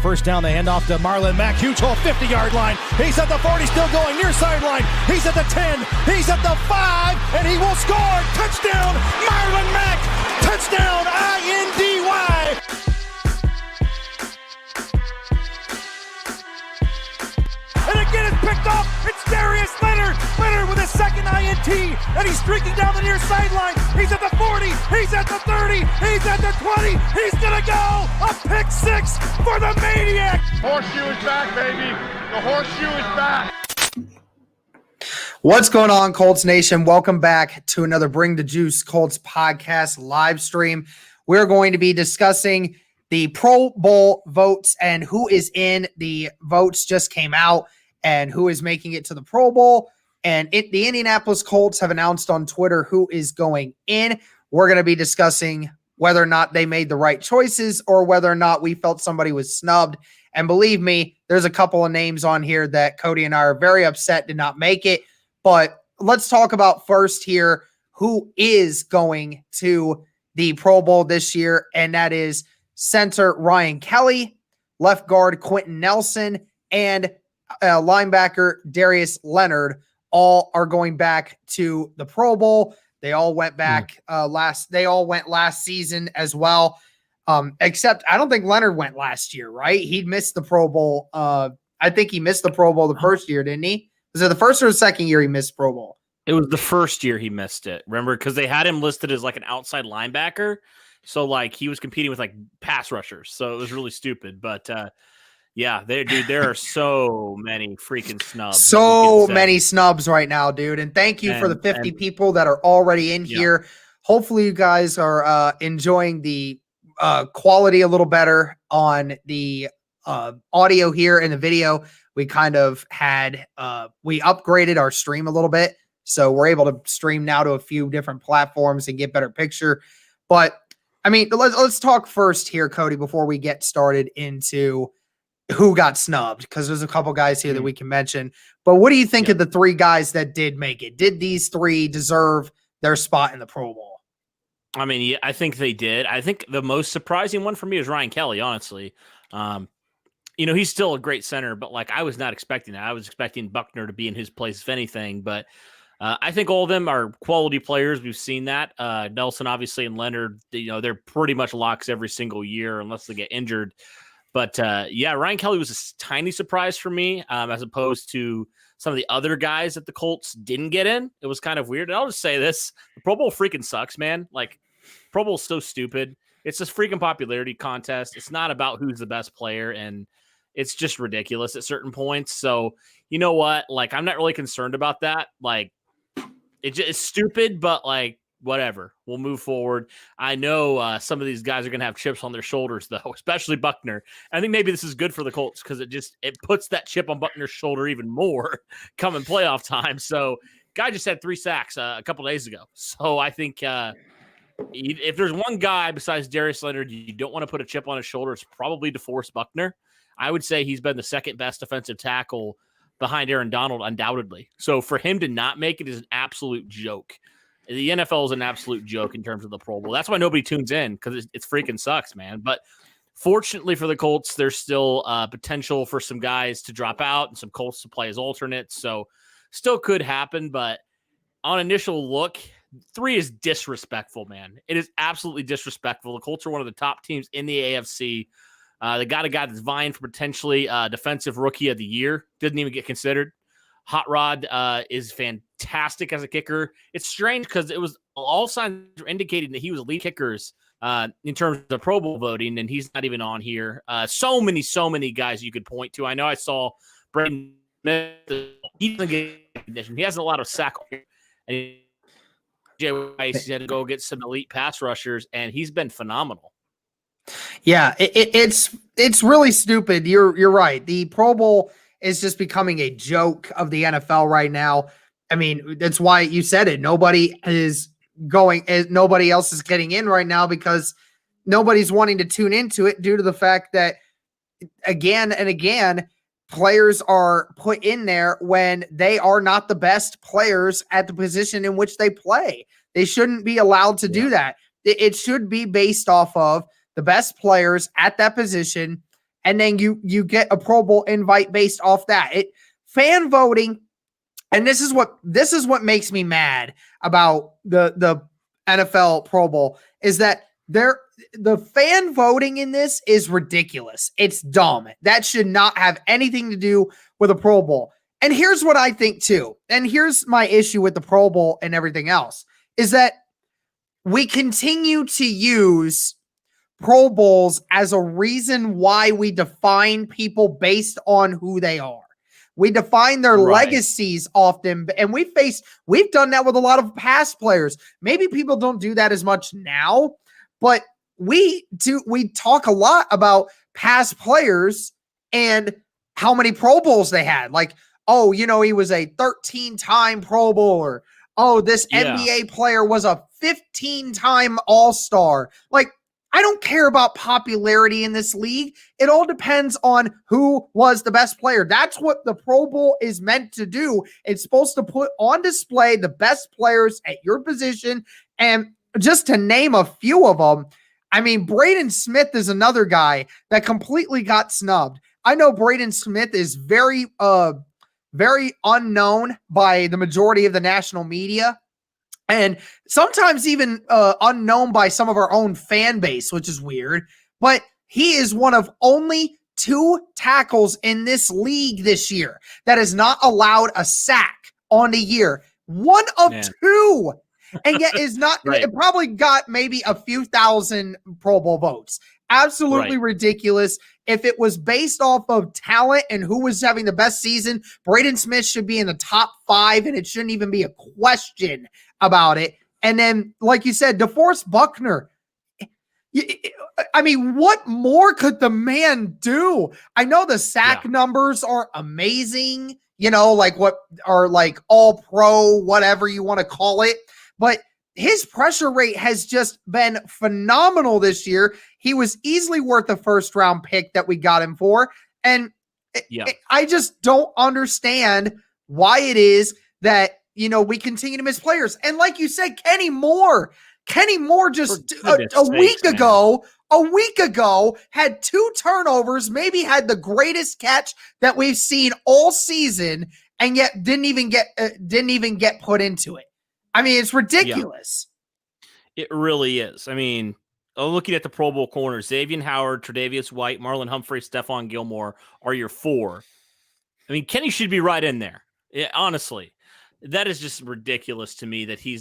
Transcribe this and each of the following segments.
first down. They hand off to Marlon Mack. Huge hole, 50-yard line. He's at the 40, still going near sideline. He's at the 10. He's at the 5, and he will score. Touchdown, Marlon Mack. Touchdown, I-N-D-Y. And again, it's picked off. It's Darius Leonard. Leonard with his second INT, and he's streaking down the near sideline. He's at the 40. He's at the 30. He's at the 20. He's going to go. A pick six for the Maniac. Horseshoe is back, baby. The horseshoe is back. What's going on, Colts Nation? Welcome back to another Bring the Juice Colts podcast live stream. We're going to be discussing the Pro Bowl votes and who is in. The votes just came out and who is making it to the Pro Bowl. And the Indianapolis Colts have announced on Twitter who is going in. We're going to be discussing whether or not they made the right choices or whether or not we felt somebody was snubbed. And believe me, there's a couple of names on here that Cody and I are very upset did not make it. But let's talk about first here who is going to the Pro Bowl this year, and that is center Ryan Kelly, left guard Quentin Nelson, and linebacker Darius Leonard. All are going back to the Pro Bowl. They all went back last season as well. Except I don't think Leonard went last year, right? He missed the Pro Bowl. I think he missed the Pro Bowl the first year, didn't he? Was it the first or the second year he missed Pro Bowl? It was the first year he missed it. Remember, because they had him listed as like an outside linebacker. So like he was competing with like pass rushers. So it was really stupid. But yeah, there are so many freaking snubs. So many snubs right now, dude. And thank you for the 50 people that are already in here. Hopefully you guys are enjoying the quality a little better on the audio here in the video. We kind of had we upgraded our stream a little bit. So we're able to stream now to a few different platforms and get better picture. But I mean, let's talk first here, Cody, before we get started into who got snubbed, because there's a couple guys here that we can mention. But what do you think of the three guys that did make it? Did these three deserve their spot in the Pro Bowl? I mean, yeah, I think they did. I think the most surprising one for me is Ryan Kelly, honestly. You know, he's still a great center, but like I was not expecting that. I was expecting Buckner to be in his place, if anything. But I think all of them are quality players. We've seen that. Nelson, obviously, and Leonard, you know, they're pretty much locks every single year unless they get injured. But yeah, Ryan Kelly was a tiny surprise for me, as opposed to some of the other guys that the Colts didn't get in. It was kind of weird. And I'll just say this: the Pro Bowl freaking sucks, man. Like, Pro Bowl is so stupid. It's this freaking popularity contest. It's not about who's the best player, and it's just ridiculous at certain points. So, you know what? Like, I'm not really concerned about that. Like, it's stupid, but like, whatever. We'll move forward. I know some of these guys are going to have chips on their shoulders, though, especially Buckner. I think maybe this is good for the Colts because it puts that chip on Buckner's shoulder even more coming playoff time. So, guy just had 3 sacks a couple days ago. So, I think if there's one guy besides Darius Leonard you don't want to put a chip on his shoulder, it's probably DeForest Buckner. I would say he's been the second best defensive tackle behind Aaron Donald, undoubtedly. So for him to not make it is an absolute joke. The NFL is an absolute joke in terms of the Pro Bowl. That's why nobody tunes in, because it freaking sucks, man. But fortunately for the Colts, there's still potential for some guys to drop out and some Colts to play as alternates. So still could happen, but on initial look, 3 is disrespectful, man. It is absolutely disrespectful. The Colts are one of the top teams in the AFC. They got a guy that's vying for potentially defensive rookie of the year. Didn't even get considered. Hot Rod is fantastic as a kicker. It's strange because it was all signs were indicating that he was lead kickers in terms of Pro Bowl voting, and he's not even on here. So many guys you could point to. I know I saw Braden Smith. He doesn't get recognition. He has a lot of sack. And Jay Weiss had to go get some elite pass rushers, and he's been phenomenal. Yeah, it's really stupid. You're right. The Pro Bowl is just becoming a joke of the NFL right now. I mean, that's why you said it. Nobody else is getting in right now because nobody's wanting to tune into it due to the fact that again and again, players are put in there when they are not the best players at the position in which they play. They shouldn't be allowed to do that. It should be based off of the best players at that position and then you get a Pro Bowl invite based off that. Fan voting, and this is what makes me mad about the NFL Pro Bowl is that the fan voting in this is ridiculous. It's dumb. That should not have anything to do with a Pro Bowl. And here's what I think too. And here's my issue with the Pro Bowl and everything else is that we continue to use Pro Bowls as a reason why we define people based on who they are. We define their legacies often, and we've done that with a lot of past players. Maybe people don't do that as much now, but we talk a lot about past players and how many Pro Bowls they had. Like, oh, he was a 13-time Pro Bowler. Oh, this NBA player was a 15-time All-Star. Like, I don't care about popularity in this league. It all depends on who was the best player. That's what the Pro Bowl is meant to do. It's supposed to put on display the best players at your position. And just to name a few of them, I mean, Braden Smith is another guy that completely got snubbed. I know Braden Smith is very unknown by the majority of the national media. And sometimes even unknown by some of our own fan base, which is weird. But he is one of only 2 tackles in this league this year that has not allowed a sack on the year. One of 2. And yet is not, it probably got maybe a few thousand Pro Bowl votes. Absolutely ridiculous. If it was based off of talent and who was having the best season, Braden Smith should be in the top 5, and it shouldn't even be a question about it. And then, like you said, DeForest Buckner. I mean, what more could the man do? I know the sack numbers are amazing, like what are like all pro, whatever you want to call it. But his pressure rate has just been phenomenal this year. He was easily worth a first-round pick that we got him for. And I just don't understand why it is that, we continue to miss players. And like you said, Kenny Moore just a week ago had 2 turnovers, maybe had the greatest catch that we've seen all season, and yet didn't even get put into it. I mean, it's ridiculous. It really is. I mean, looking at the Pro Bowl corners, Xavier Howard, Tre'Davious White, Marlon Humphrey, Stephon Gilmore are your 4. I mean, Kenny should be right in there. Honestly, that is just ridiculous to me that he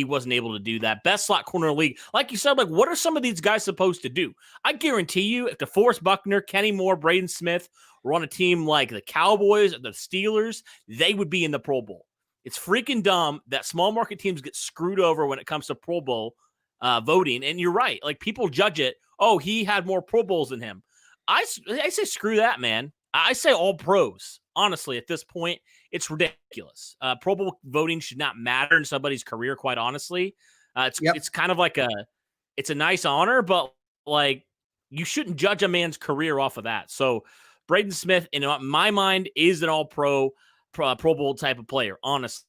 wasn't able to do that. Best slot corner in the league. Like you said, like, what are some of these guys supposed to do? I guarantee you, if DeForest Buckner, Kenny Moore, Braden Smith were on a team like the Cowboys or the Steelers, they would be in the Pro Bowl. It's freaking dumb that small market teams get screwed over when it comes to Pro Bowl voting. And you're right. Like, people judge it. Oh, he had more Pro Bowls than him. I say screw that, man. I say all pros. Honestly, at this point, it's ridiculous. Pro Bowl voting should not matter in somebody's career, quite honestly. It's kind of like it's a nice honor, but like, you shouldn't judge a man's career off of that. So Braden Smith, in my mind, is an all-pro Pro Bowl type of player, honestly.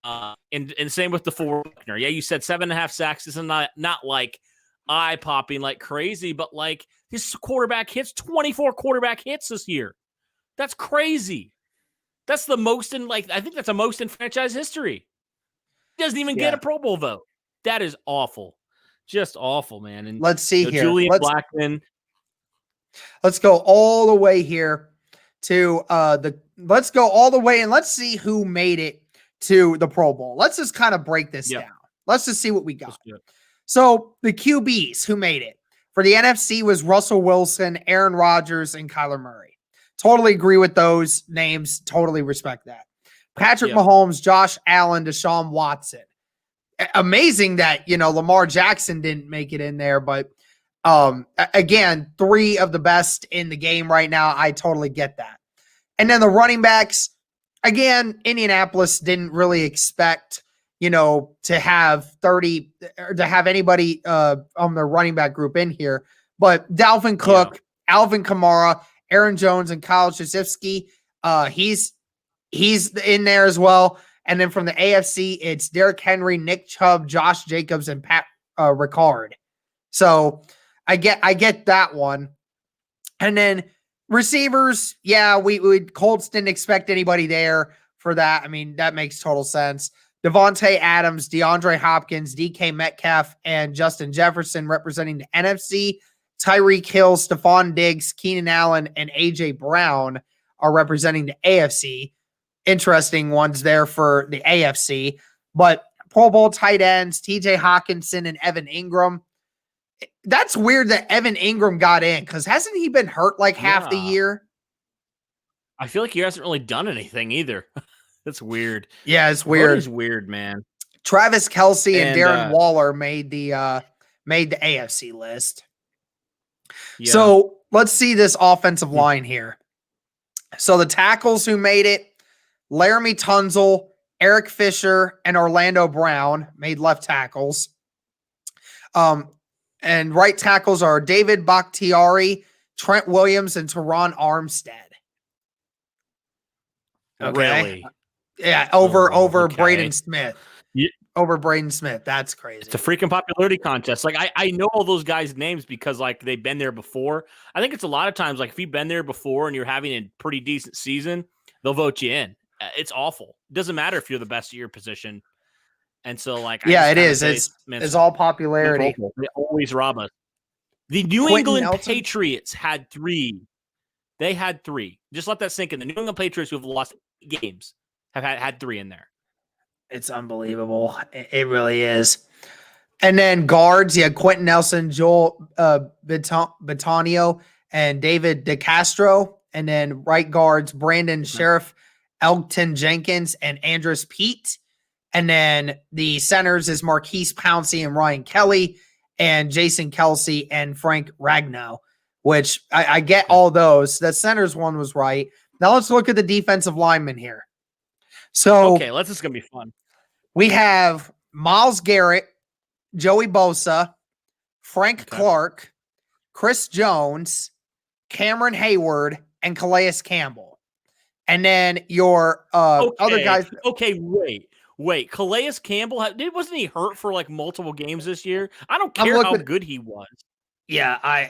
And same with the 4 Buckner. Yeah, you said 7.5 sacks. This is not like eye-popping like crazy, but like, his quarterback hits, 24 quarterback hits this year. That's crazy. That's the most I think that's the most in franchise history. He doesn't even get a Pro Bowl vote. That is awful. Just awful, man. And let's see here. Julian Blackmon. Let's go all the way here to let's go all the way and let's see who made it to the Pro Bowl. Let's just kind of break this down. Let's just see what we got. So the QBs who made it for the NFC was Russell Wilson, Aaron Rodgers, and Kyler Murray. Totally agree with those names. Totally respect that. Patrick Mahomes, Josh Allen, Deshaun Watson. Amazing that, Lamar Jackson didn't make it in there, but again, 3 of the best in the game right now. I totally get that. And then the running backs, again, Indianapolis didn't really expect, to have 30 or to have anybody on the running back group in here, but Dalvin Cook, Alvin Kamara, Aaron Jones, and Kyle Juszczyk, he's in there as well. And then from the AFC, it's Derrick Henry, Nick Chubb, Josh Jacobs, and Pat Ricard. So I get that one. And then receivers, yeah, we Colts didn't expect anybody there for that. I mean, that makes total sense. Devontae Adams, DeAndre Hopkins, DK Metcalf, and Justin Jefferson representing the NFC. Tyreek Hill, Stephon Diggs, Keenan Allen, and A.J. Brown are representing the AFC. Interesting ones there for the AFC. But Pro Bowl tight ends, TJ Hawkinson and Evan Ingram. That's weird that Evan Ingram got in because hasn't he been hurt like half the year? I feel like he hasn't really done anything either. That's weird. Yeah, it's weird. It's weird, man. Travis Kelce and Darren Waller made the AFC list. Yeah. So let's see this offensive line here. So the tackles who made it, Laramie Tunzel, Eric Fisher, and Orlando Brown made left tackles. And right tackles are David Bakhtiari, Trent Williams, and Teron Armstead. Okay. Really? Yeah, over Braden Smith. Yeah. Over Braden Smith. That's crazy. It's a freaking popularity contest. Like I know all those guys' names because like they've been there before. I think it's a lot of times like if you've been there before and you're having a pretty decent season, they'll vote you in. It's awful. It doesn't matter if you're the best at your position. And so like it is. It's all popularity. They always rob us. The New England Patriots had 3. They had 3. Just let that sink in. The New England Patriots who have lost games have had 3 in there. It's unbelievable. It really is. And then guards, you had Quentin Nelson, Joel Batonio, and David DeCastro. And then right guards, Brandon Sheriff, Elgton Jenkins, and Andres Pete. And then the centers is Marquise Pouncey and Ryan Kelly, and Jason Kelsey and Frank Ragnow, which I get all those. The centers one was right. Now let's look at the defensive linemen here. So okay, this is gonna be fun. We have Myles Garrett, Joey Bosa, Frank Clark, Chris Jones, Cameron Hayward, and Calais Campbell. And then your other guys. Okay, wait. Calais Campbell, wasn't he hurt for like multiple games this year? I don't care how good he was. Yeah,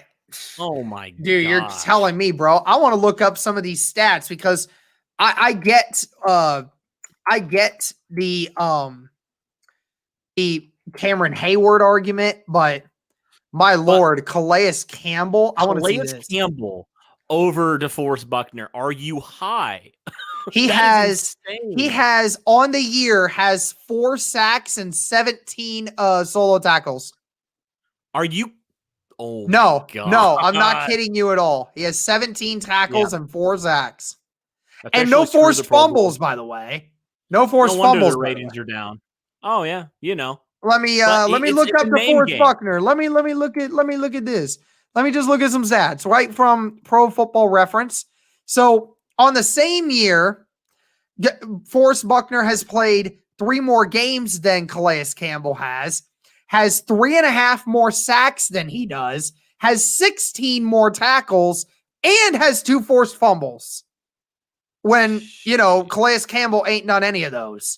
oh my god. Dude, you're telling me, bro. I want to look up some of these stats because I get the Cameron Hayward argument, but my lord, Calais Campbell. I want to see this. Calais Campbell over DeForest Buckner. Are you high? He has on the year has 4 sacks and 17 solo tackles. Are you? Oh no, God. No, I'm not kidding you at all. He has 17 tackles and 4 sacks. And no forced fumbles, by the way. No forced fumbles. The ratings are down. Oh yeah, you know. Let me look up DeForest Buckner. Let me look at this. Let me just look at some stats right from Pro Football Reference. So on the same year, Forrest Buckner has played 3 more games than Calais Campbell has 3.5 more sacks than he does, has 16 more tackles, and has 2 forced fumbles. When, Calais Campbell ain't done any of those.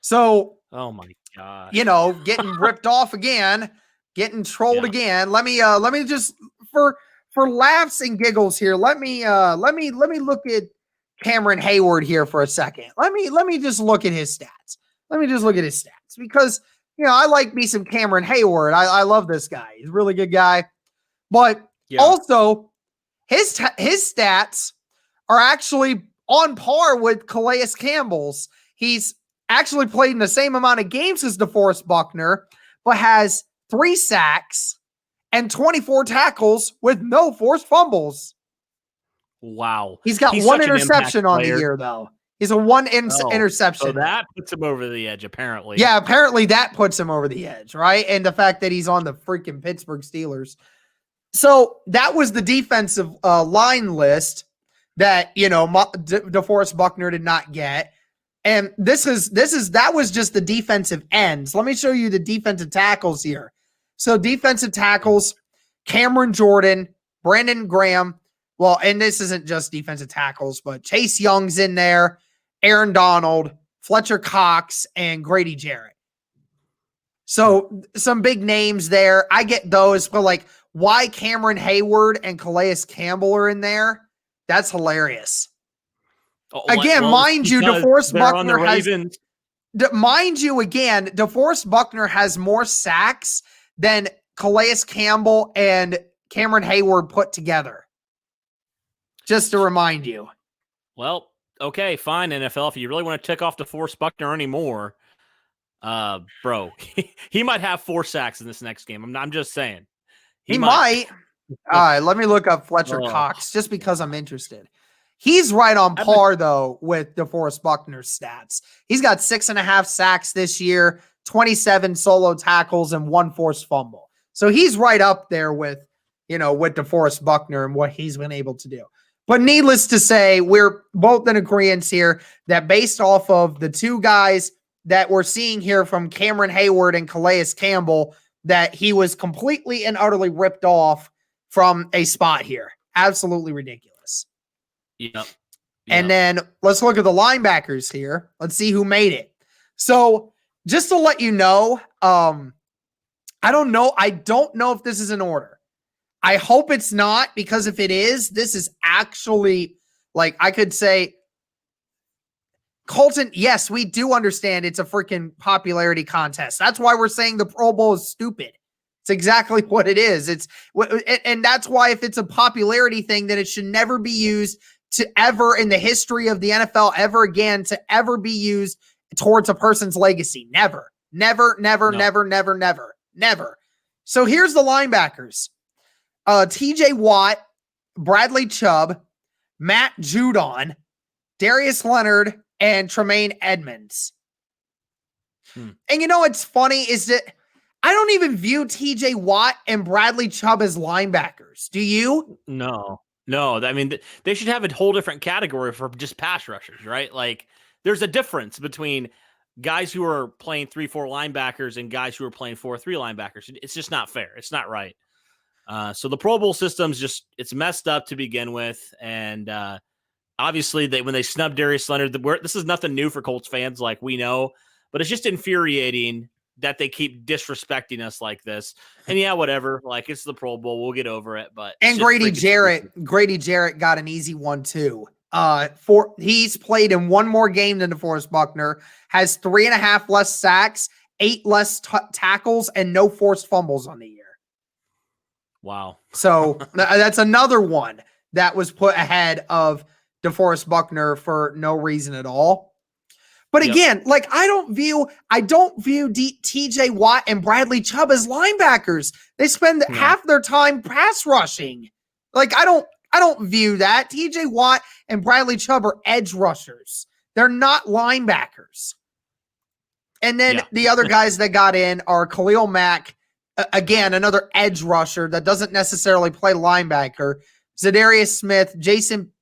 So, oh my God. Getting ripped off again, getting trolled again. Let me just for laughs and giggles here. Let me look at Cameron Hayward here for a second. Let me just look at his stats. Because I like me some Cameron Hayward. I love this guy. He's a really good guy. But also his stats are actually on par with Calais Campbell's. He's actually played in the same amount of games as DeForest Buckner, but has 3 sacks and 24 tackles with no forced fumbles. Wow. He's got 1 interception on the year, though. He's a 1 interception. So that puts him over the edge, apparently. Yeah, apparently that puts him over the edge, right? And the fact that he's on the freaking Pittsburgh Steelers. So that was the defensive line list that, DeForest Buckner did not get. And that was just the defensive ends. Let me show you the defensive tackles here. So defensive tackles, Cameron Jordan, Brandon Graham. Well, and this isn't just defensive tackles, but Chase Young's in there, Aaron Donald, Fletcher Cox, and Grady Jarrett. So some big names there. I get those, but like why Cameron Hayward and Calais Campbell are in there? That's hilarious. Again, mind you, DeForest Buckner has, mind you, again, DeForest Buckner has more sacks than Calais Campbell and Cameron Hayward put together. Just to remind you. Well, okay, fine, NFL. If you really want to tick off DeForest Buckner anymore, bro, he might have 4 sacks in this next game. I'm just saying. He might. All right, let me look up Fletcher Cox just because I'm interested. He's right on par, though, with DeForest Buckner's stats. He's got 6.5 sacks this year, 27 solo tackles, and 1 forced fumble. So he's right up there with, with DeForest Buckner and what he's been able to do. But needless to say, we're both in agreement here that based off of the 2 guys that we're seeing here from Cameron Hayward and Calais Campbell, that he was completely and utterly ripped off from a spot here. Absolutely ridiculous. Yep. And then let's look at the linebackers here. Let's see who made it. So just to let you know, I don't know if this is in order. I hope it's not, because if it is, this is actually, like, I could say, Colton, yes, we do understand it's a freaking popularity contest. That's why we're saying the Pro Bowl is stupid. It's exactly what it is. And that's why if it's a popularity thing, then it should never be used to ever in the history of the NFL ever again to ever be used towards a person's legacy. Never, never, never, no. Never, never, never, never. So here's the linebackers. TJ Watt, Bradley Chubb, Matt Judon, Darius Leonard, and Tremaine Edmonds. And what's funny is that I don't even view TJ Watt and Bradley Chubb as linebackers. Do you? No. I mean, they should have a whole different category for just pass rushers, right? Like, there's a difference between guys who are playing 3-4 linebackers and guys who are playing 4-3 linebackers. It's just not fair. It's not right. So the Pro Bowl system's it's messed up to begin with. And obviously, when they snubbed Darius Leonard, this is nothing new for Colts fans, like we know, but it's just infuriating that they keep disrespecting us like this. And yeah, whatever. Like, it's the Pro Bowl. We'll get over it. But Grady Jarrett got an easy one too. He's played in 1 more game than DeForest Buckner, has 3.5 less sacks, 8 less tackles, and no forced fumbles on the year. Wow. So that's another one that was put ahead of DeForest Buckner for no reason at all. But again, like I don't view TJ Watt and Bradley Chubb as linebackers. They spend half their time pass rushing. Like I don't view that. TJ Watt and Bradley Chubb are edge rushers. They're not linebackers. And then the other guys that got in are Khalil Mack, again, another edge rusher that doesn't necessarily play linebacker. Zadarius Smith, Jason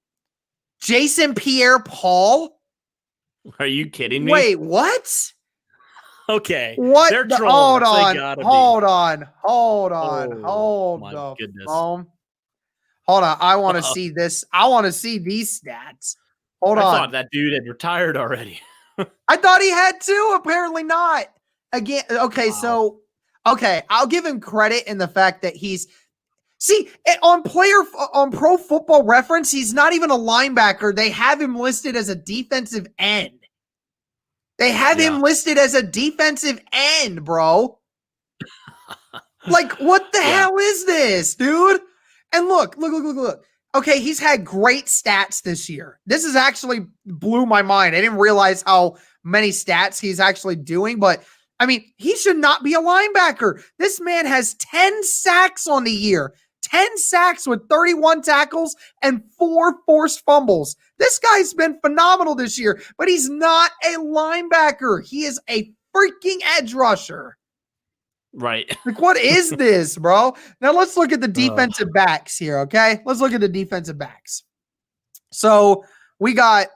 Pierre-Paul. Are you kidding me? Wait, what? Okay. What? Hold on. Goodness. Hold on. I want to see this. I want to see these stats. I thought that dude had retired already. I thought he had too. Apparently not. Again. Okay. Wow. So, I'll give him credit in the fact that on Pro Football Reference, he's not even a linebacker. They have him listed as a defensive end. Him listed as a defensive end, bro. Like, what the hell is this, dude? And look. Okay, he's had great stats this year. This is actually blew my mind. I didn't realize how many stats he's actually doing, but I mean, he should not be a linebacker. This man has 10 sacks on the year. 10 sacks with 31 tackles and 4 forced fumbles. This guy's been phenomenal this year, but he's not a linebacker. He is a freaking edge rusher. Right. Like, what is this, bro? Now let's look at the defensive backs here, okay? Let's look at the defensive backs. So we got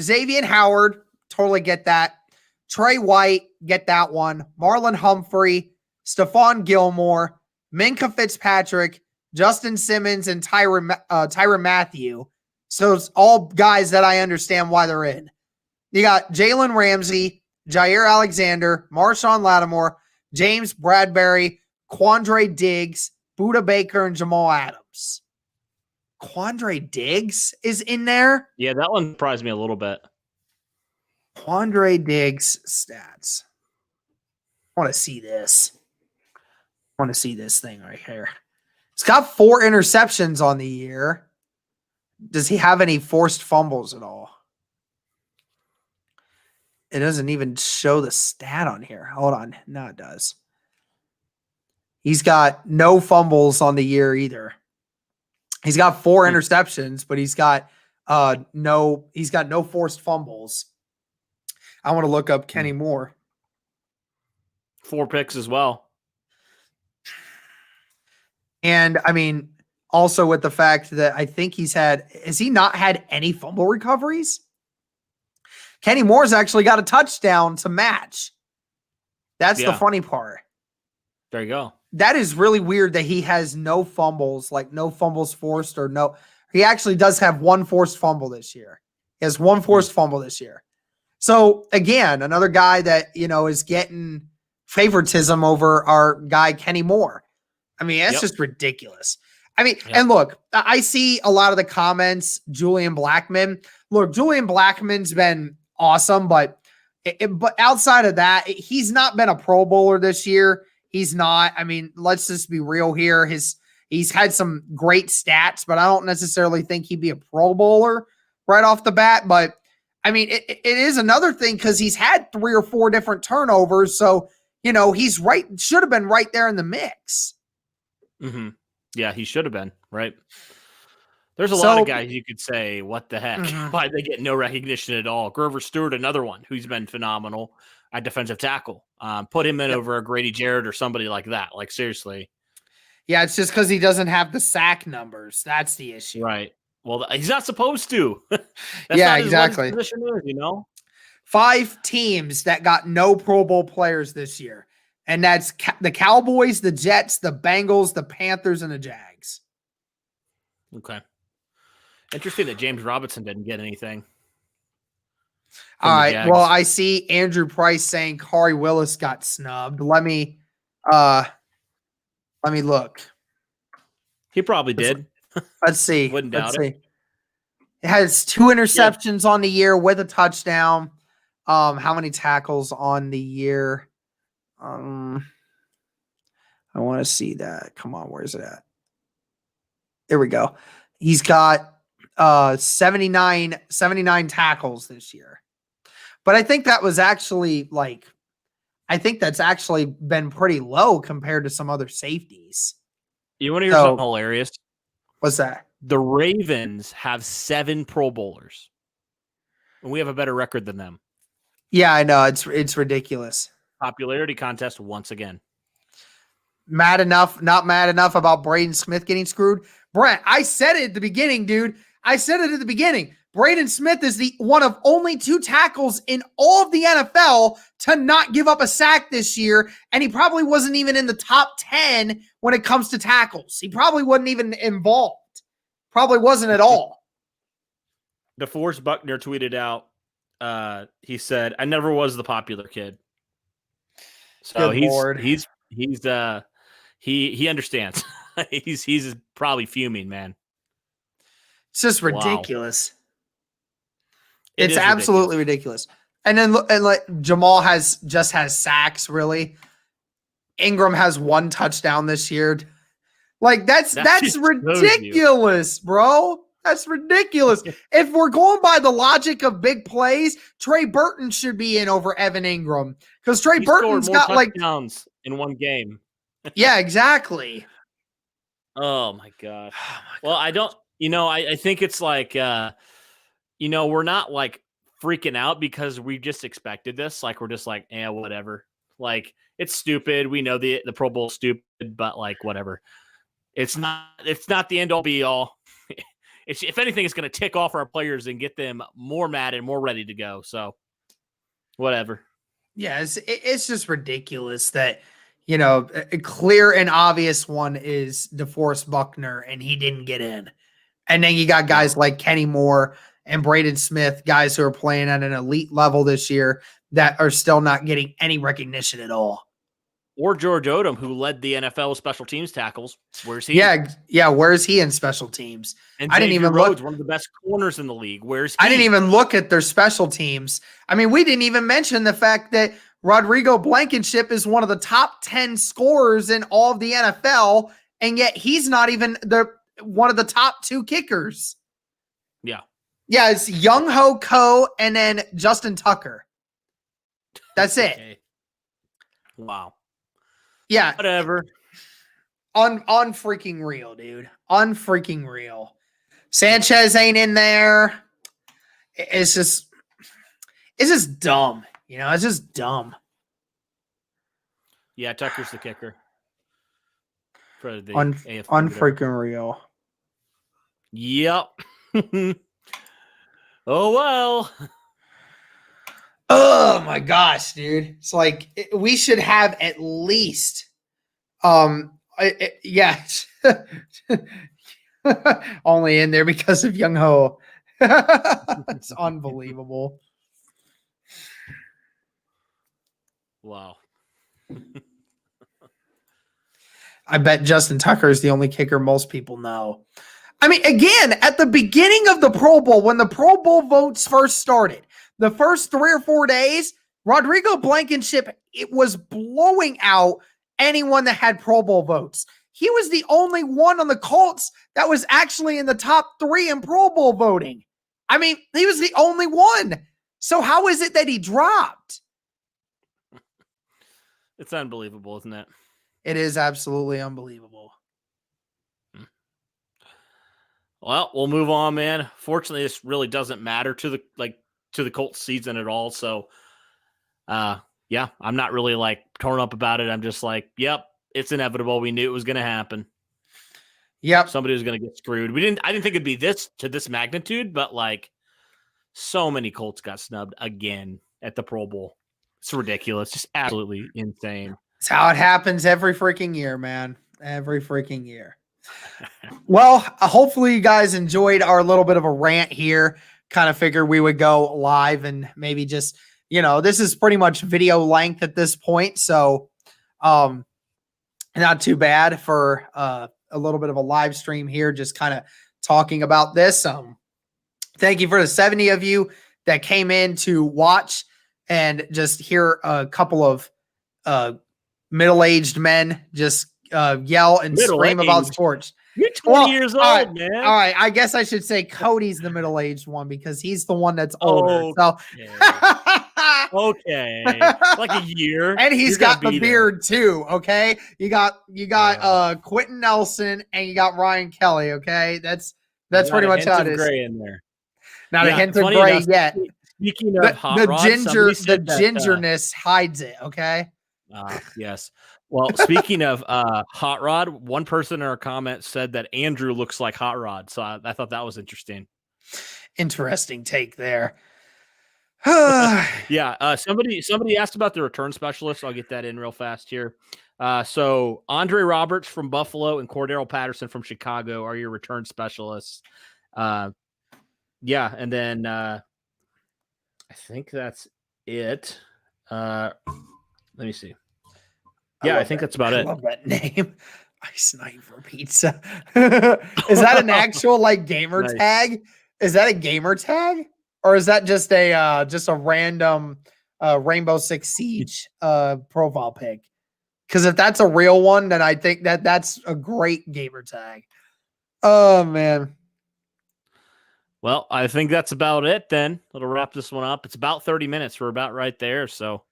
Xavier Howard, totally get that. Trey White, get that one. Marlon Humphrey, Stephon Gilmore, Minka Fitzpatrick, Justin Simmons, and Tyrann Mathieu. So it's all guys that I understand why they're in. You got Jalen Ramsey, Jair Alexander, Marshawn Lattimore, James Bradbury, Quandre Diggs, Buda Baker, and Jamal Adams. Quandre Diggs is in there? Yeah, that one surprised me a little bit. Quandre Diggs stats. I want to see this. I want to see this thing right here. He's got 4 interceptions on the year. Does he have any forced fumbles at all? It doesn't even show the stat on here. Hold on. No, it does. He's got no fumbles on the year either. He's got 4 interceptions, but he's got no forced fumbles. I want to look up Kenny Moore. 4 picks as well. And I mean, also with the fact that I think has he not had any fumble recoveries? Kenny Moore's actually got a touchdown to match. That's the funny part. There you go. That is really weird that he has no fumbles, like no fumbles forced or no. He actually does have 1 forced fumble this year. He has 1 forced fumble this year. So again, another guy that, is getting favoritism over our guy, Kenny Moore. I mean, that's just ridiculous. I mean, and look, I see a lot of the comments, Julian Blackmon. Look, Julian Blackmon's been awesome, but outside of that, he's not been a Pro Bowler this year. He's not. I mean, let's just be real here. He's had some great stats, but I don't necessarily think he'd be a Pro Bowler right off the bat. But I mean, it is another thing because he's had 3 or 4 different turnovers. So, he's should have been right there in the mix. Mm-hmm. Yeah, he should have been, right? There's a lot of guys you could say, what the heck? Why they get no recognition at all? Grover Stewart, another one who's been phenomenal at defensive tackle. Put him in over a Grady Jarrett or somebody like that. Like, seriously. Yeah, it's just because he doesn't have the sack numbers. That's the issue. Right. Well, he's not supposed to. Yeah, exactly. Position is, 5 teams that got no Pro Bowl players this year. And that's the Cowboys, the Jets, the Bengals, the Panthers, and the Jags. Okay. Interesting that James Robinson didn't get anything. All right. Well, I see Andrew Price saying Kari Willis got snubbed. Let me look. He probably did. Let's see. Wouldn't doubt it. It has 2 interceptions on the year with a touchdown. How many tackles on the year? I want to see that. Come on, where's it at? There we go. He's got 79 tackles this year. But I think that was actually that's actually been pretty low compared to some other safeties. You want to hear something hilarious? What's that? The Ravens have 7 Pro Bowlers. And we have a better record than them. Yeah, I know. It's ridiculous. Popularity contest once again. Not mad enough about Braden Smith getting screwed. Brent, I said it at the beginning, dude. I said it at the beginning. Braden Smith is the one of only 2 tackles in all of the NFL to not give up a sack this year, and he probably wasn't even in the top 10 when it comes to tackles. He probably wasn't even involved. Probably wasn't at all. DeForest Buckner tweeted out, he said, "I never was the popular kid." So he understands. he's probably fuming, man. It's just ridiculous. Wow. It's absolutely ridiculous. And then Jamal has sacks, really. Ingram has 1 touchdown this year. That's ridiculous, bro. That's ridiculous. If we're going by the logic of big plays, Trey Burton should be in over Evan Ingram because Trey Burton's got touchdowns in one game. Yeah, exactly. Oh my god. Well, I don't. I think it's we're not freaking out because we just expected this. We're just whatever. It's stupid. We know the Pro Bowl stupid, but whatever. It's not the end all be all. If anything, it's going to tick off our players and get them more mad and more ready to go. So, whatever. Yeah, it's just ridiculous that, a clear and obvious one is DeForest Buckner, and he didn't get in. And then you got guys like Kenny Moore and Braden Smith, guys who are playing at an elite level this year that are still not getting any recognition at all. Or George Odom, who led the NFL with special teams tackles. Where's he? Yeah. Where's he in special teams? And I didn't Xavier even Rhodes, look. one of the best corners in the league. Where's he? I didn't even look at their special teams. I mean, we didn't even mention the fact that Rodrigo Blankenship is one of the top 10 scorers in all of the NFL, and yet he's not even one of the top 2 kickers. Yeah. Yeah, it's Young Ho Ko and then Justin Tucker. That's it. Okay. Wow. Yeah. Whatever. Unfreaking real, dude. Unfreaking real. Sanchez ain't in there. It's just dumb. You know, it's just dumb. Yeah, Tucker's the kicker. For the AFC. Unfreaking real. Yep. Oh, well. Oh my gosh, dude. It's like we should have at least yeah. Only in there because of Young Ho. It's unbelievable. Wow. I bet Justin Tucker is the only kicker most people know. I mean, again, at the beginning of the Pro Bowl, when the Pro Bowl votes first started, the first 3 or 4 days, Rodrigo Blankenship, it was blowing out anyone that had Pro Bowl votes. He was the only one on the Colts that was actually in the top 3 in Pro Bowl voting. I mean, he was the only one. So how is it that he dropped? It's unbelievable, isn't it? It is absolutely unbelievable. Well, we'll move on, man. Fortunately, this really doesn't matter to the Colts season at all. So, yeah, I'm not really like torn up about it. I'm just like, yep, it's inevitable. We knew it was going to happen. Yep. Somebody was going to get screwed. I didn't think it'd be this magnitude, but like so many Colts got snubbed again at the Pro Bowl. It's ridiculous. Just absolutely insane. It's how it happens every freaking year, man. Every freaking year. Well, hopefully you guys enjoyed our little bit of a rant here. Kind of figured we would go live and maybe just, this is pretty much video length at this point. So, not too bad for a little bit of a live stream here, just kind of talking about this. Thank you for the 70 of you that came in to watch and just hear a couple of middle-aged men just yell and scream about sports. You're 20 years old, all right, man. All right. I guess I should say Cody's the middle-aged one because he's the one that's older. So okay. Like a year. And he's got the beard too, okay? You got Quentin Nelson and you got Ryan Kelly, okay? That's pretty much how it is. Gray in there. Not a hint of gray yet. Speaking of hot rod, the gingerness hides it, okay? Yes. Well, speaking of Hot Rod, one person in our comments said that Andrew looks like Hot Rod. So I thought that was interesting. Interesting take there. Yeah. Somebody asked about the return specialist. I'll get that in real fast here. So Andre Roberts from Buffalo and Cordero Patterson from Chicago are your return specialists. Yeah. And then I think that's it. Let me see. Yeah, I think that's about it. I love that name. Ice Sniper Pizza. Is that an actual gamer tag? Is that a gamer tag? Or is that just a random Rainbow Six Siege profile pic? Because if that's a real one, then I think that's a great gamer tag. Oh man. Well, I think that's about it then. It'll wrap this one up. It's about 30 minutes. We're about right there. So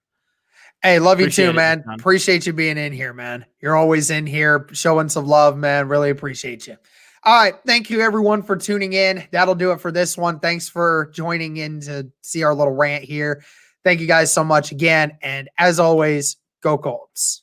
hey, love you too, man. Appreciate you being in here, man. You're always in here showing some love, man. Really appreciate you. All right. Thank you, everyone, for tuning in. That'll do it for this one. Thanks for joining in to see our little rant here. Thank you guys so much again. And as always, go Colts.